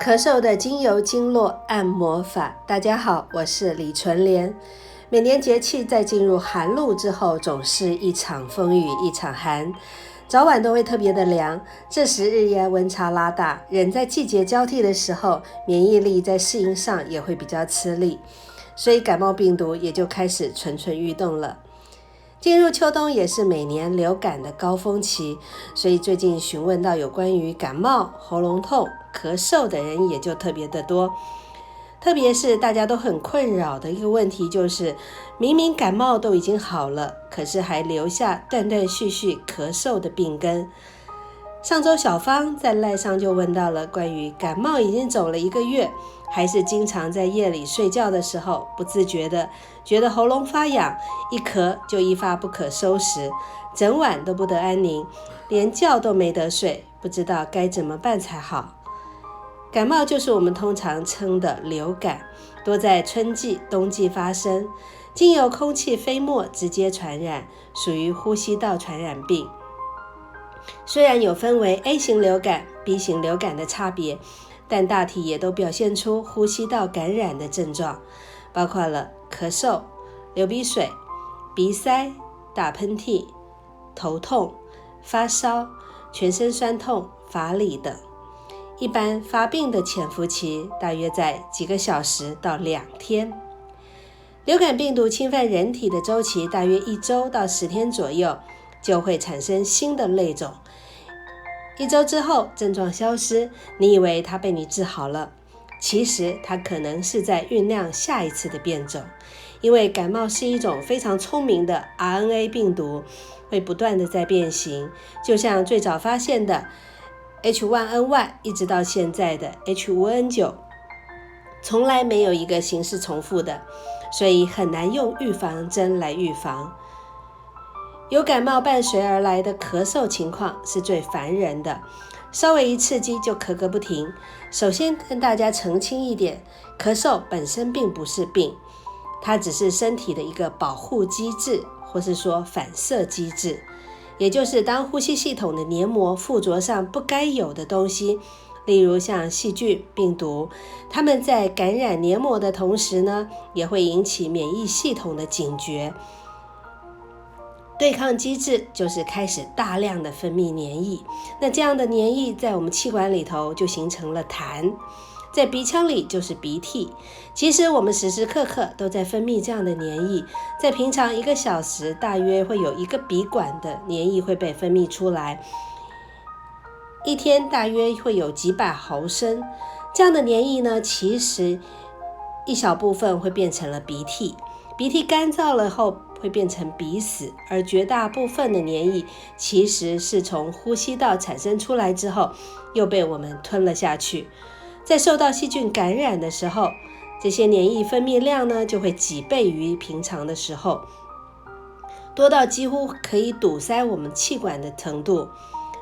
咳嗽的精油经络按摩法。大家好，我是李纯莲。每年节气在进入寒露之后，总是一场风雨一场寒，早晚都会特别的凉。这时日夜温差拉大，人在季节交替的时候，免疫力在适应上也会比较吃力，所以感冒病毒也就开始蠢蠢欲动了。进入秋冬也是每年流感的高峰期，所以最近询问到有关于感冒、喉咙痛、咳嗽的人也就特别的多。特别是大家都很困扰的一个问题，就是明明感冒都已经好了，可是还留下断断续续咳嗽的病根。上周小芳在赖上就问到了关于感冒已经走了1个月，还是经常在夜里睡觉的时候不自觉的觉得喉咙发痒，一咳就一发不可收拾，整晚都不得安宁，连觉都没得睡，不知道该怎么办才好。感冒就是我们通常称的流感，多在春季、冬季发生，经由空气飞沫直接传染，属于呼吸道传染病。虽然有分为 A 型流感、B 型流感的差别，但大体也都表现出呼吸道感染的症状，包括了咳嗽、流鼻水、鼻塞、打喷嚏、头痛、发烧、全身酸痛、乏力等。一般发病的潜伏期大约在几个小时到2天。流感病毒侵犯人体的周期大约1周到10天左右，就会产生新的类种。1周之后症状消失，你以为它被你治好了，其实它可能是在酝酿下一次的变种。因为感冒是一种非常聪明的 RNA 病毒，会不断的在变形，就像最早发现的H1N1 一直到现在的 H5N9， 从来没有一个形式重复的，所以很难用预防针来预防。有感冒伴随而来的咳嗽情况是最烦人的，稍微一刺激就咳个不停。首先跟大家澄清一点，咳嗽本身并不是病，它只是身体的一个保护机制，或是说反射机制，也就是当呼吸系统的黏膜附着上不该有的东西，例如像细菌、病毒，它们在感染黏膜的同时呢，也会引起免疫系统的警觉。对抗机制就是开始大量的分泌黏液，那这样的黏液在我们气管里头就形成了痰，在鼻腔里就是鼻涕。其实我们时时刻刻都在分泌这样的黏液，在平常1个小时大约会有1个鼻管的黏液会被分泌出来，一天大约会有几百毫升。这样的黏液呢，其实一小部分会变成了鼻涕，鼻涕干燥了后会变成鼻屎，而绝大部分的黏液其实是从呼吸道产生出来之后又被我们吞了下去。在受到细菌感染的时候，这些黏液分泌量呢就会几倍于平常的时候，多到几乎可以堵塞我们气管的程度。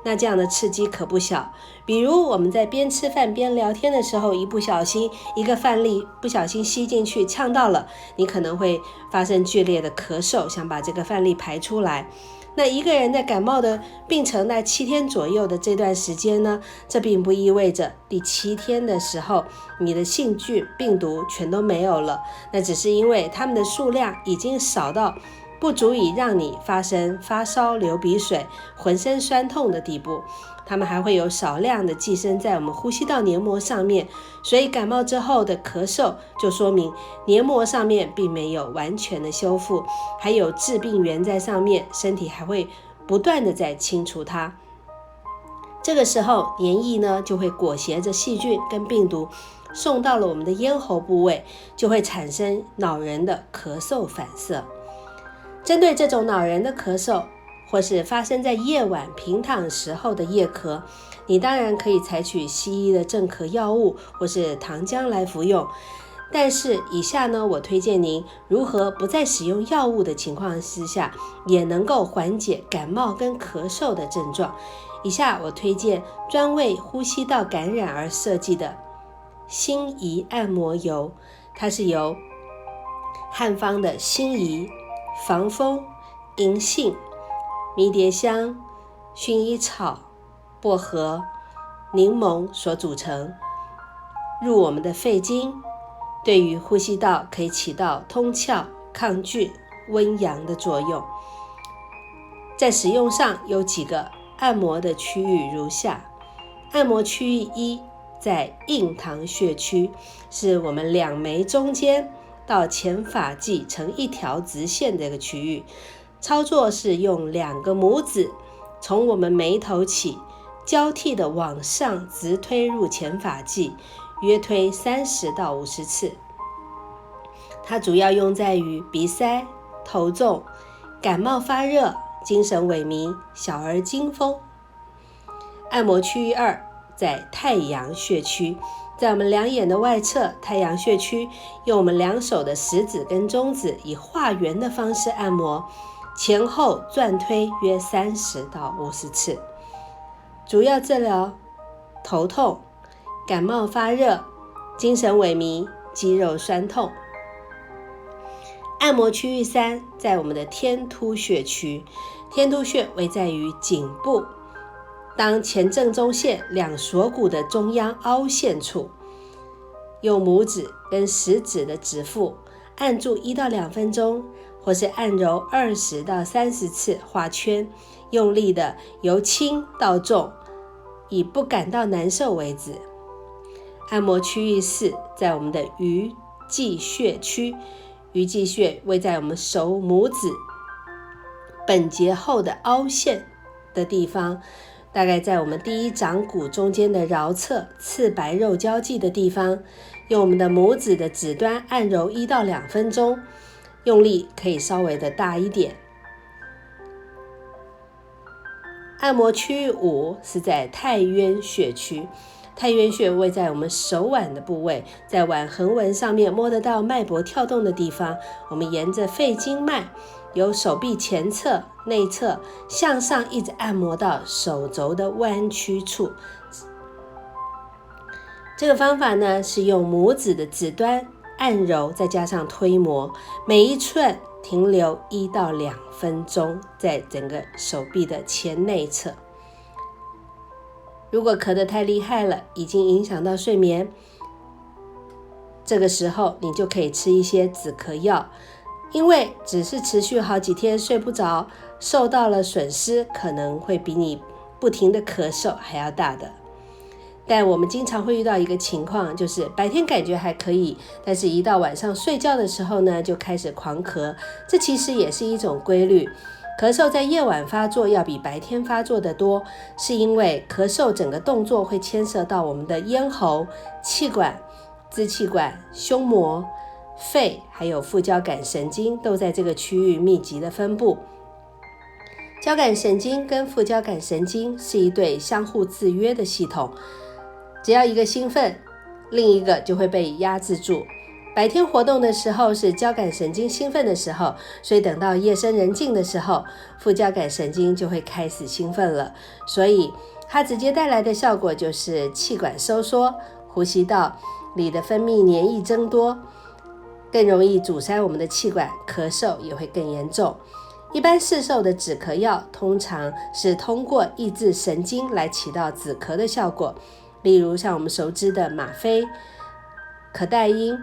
那这样的刺激可不小，比如我们在边吃饭边聊天的时候，一不小心一个饭粒不小心吸进去呛到了，你可能会发生剧烈的咳嗽，想把这个饭粒排出来。那一个人在感冒的病程在7天左右的这段时间呢，这并不意味着第7天的时候你的细菌病毒全都没有了，那只是因为它们的数量已经少到不足以让你发生发烧、流鼻水、浑身酸痛的地步，它们还会有少量的寄生在我们呼吸道黏膜上面，所以感冒之后的咳嗽就说明黏膜上面并没有完全的修复，还有致病源在上面，身体还会不断的在清除它。这个时候黏液呢就会裹挟着细菌跟病毒送到了我们的咽喉部位，就会产生恼人的咳嗽反射。针对这种恼人的咳嗽，或是发生在夜晚平躺时候的夜咳，你当然可以采取西医的镇咳药物或是糖浆来服用。但是以下呢，我推荐您如何不再使用药物的情况之下，也能够缓解感冒跟咳嗽的症状。以下我推荐专为呼吸道感染而设计的辛夷按摩油，它是由汉方的辛夷、防风、银杏、迷迭香、薰衣草、薄荷、柠檬所组成。入我们的肺经，对于呼吸道可以起到通窍、抗菌、温阳的作用。在使用上有几个按摩的区域如下。按摩区域1在印堂穴区，是我们两眉中间到前发际成一条直线这个区域。操作是用2个拇指从我们眉头起，交替的往上直推入前发际，约推30到50次。它主要用在于鼻塞、头重、感冒发热、精神萎靡、小儿惊风。按摩区域2在太阳穴区，在我们两眼的外侧太阳穴区，用我们两手的食指跟中指以画圆的方式按摩，前后转推约30到50次。主要治疗头痛、感冒发热、精神萎靡、肌肉酸痛。按摩区域3在我们的天突穴区，天突穴位在于颈部，当前正中线两锁骨的中央凹陷处，用拇指跟食指的指腹按住1到2分钟，或是按揉20到30次画圈，用力的由轻到重，以不感到难受为止。按摩区域4在我们的鱼际穴区，鱼际穴位在我们手拇指本节后的凹陷的地方，大概在我们第一掌骨中间的桡侧刺白肉交际的地方，用我们的拇指的指端按揉1到2分钟，用力可以稍微的大一点。按摩区域5是在太渊穴区，太渊穴位在我们手腕的部位，在腕横纹上面摸得到脉搏跳动的地方，我们沿着肺经脉由手臂前侧、内侧向上一直按摩到手肘的弯曲处。这个方法呢，是用拇指的指端按揉，再加上推磨，每一寸停留1到2分钟，在整个手臂的前内侧。如果咳得太厉害了，已经影响到睡眠，这个时候你就可以吃一些止咳药，因为只是持续好几天睡不着，受到了损失可能会比你不停的咳嗽还要大的。但我们经常会遇到一个情况，就是白天感觉还可以，但是一到晚上睡觉的时候呢，就开始狂咳。这其实也是一种规律，咳嗽在夜晚发作要比白天发作的多，是因为咳嗽整个动作会牵涉到我们的咽喉、气管、支气管、胸膜、肺还有副交感神经都在这个区域密集的分布。交感神经跟副交感神经是一对相互制约的系统，只要一个兴奋，另一个就会被压制住。白天活动的时候是交感神经兴奋的时候，所以等到夜深人静的时候，副交感神经就会开始兴奋了，所以它直接带来的效果就是气管收缩，呼吸道里的分泌黏液增多，更容易阻塞我们的气管，咳嗽也会更严重。一般市售的止咳药通常是通过抑制神经来起到止咳的效果，例如像我们熟知的吗啡、可待因，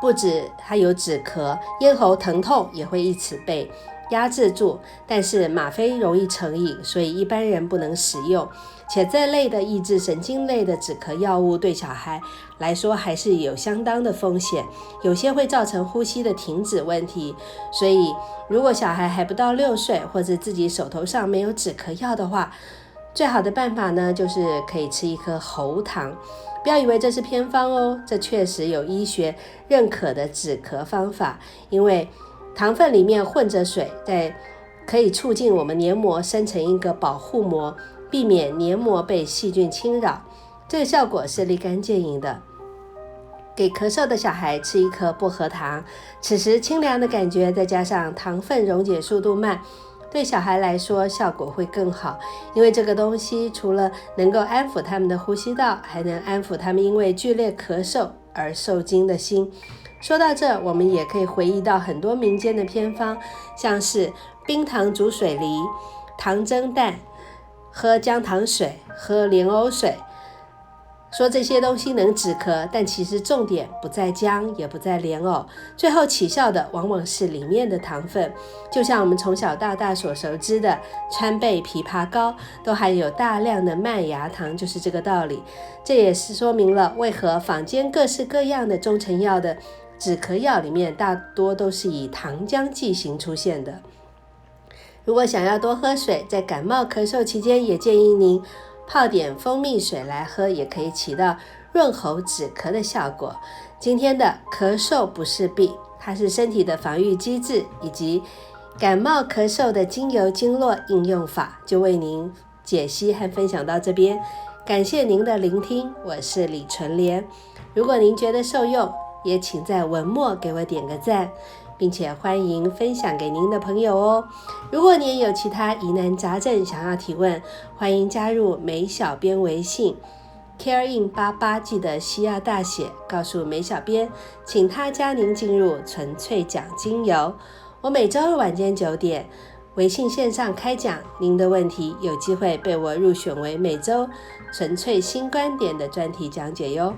不止它有止咳，咽喉疼痛也会因此被压制住，但是吗啡容易成瘾，所以一般人不能使用，且这类的抑制神经类的止咳药物对小孩来说还是有相当的风险，有些会造成呼吸的停止问题，所以如果小孩还不到6岁，或者自己手头上没有止咳药的话，最好的办法呢，就是可以吃一颗喉糖。不要以为这是偏方哦，这确实有医学认可的止咳方法，因为糖分里面混着水，可以促进我们黏膜生成一个保护膜，避免黏膜被细菌侵扰，这个效果是立竿见影的。给咳嗽的小孩吃一颗薄荷糖，此时清凉的感觉再加上糖分溶解速度慢，对小孩来说效果会更好，因为这个东西除了能够安抚他们的呼吸道，还能安抚他们因为剧烈咳嗽而受惊的心。说到这，我们也可以回忆到很多民间的偏方，像是冰糖煮水梨、糖蒸蛋、喝姜糖水、喝莲藕水，说这些东西能止咳，但其实重点不在姜，也不在莲藕，最后起效的往往是里面的糖分。就像我们从小到大所熟知的川贝枇杷膏，都含有大量的麦芽糖，就是这个道理。这也是说明了为何坊间各式各样的中成药的止咳药里面，大多都是以糖浆剂型出现的。如果想要多喝水，在感冒咳嗽期间，也建议您泡点蜂蜜水来喝，也可以起到润喉止咳的效果。今天的咳嗽不是病，它是身体的防御机制，以及感冒咳嗽的精油经络应用法，就为您解析和分享到这边。感谢您的聆听，我是李纯莲。如果您觉得受用，也请在文末给我点个赞，并且欢迎分享给您的朋友哦。如果你也有其他疑难杂症想要提问，欢迎加入梅小编微信 carein88， 记得需要大写，告诉梅小编，请他加您进入纯粹讲精油。我每周日晚间9点微信线上开讲，您的问题有机会被我入选为每周纯粹新观点的专题讲解哟。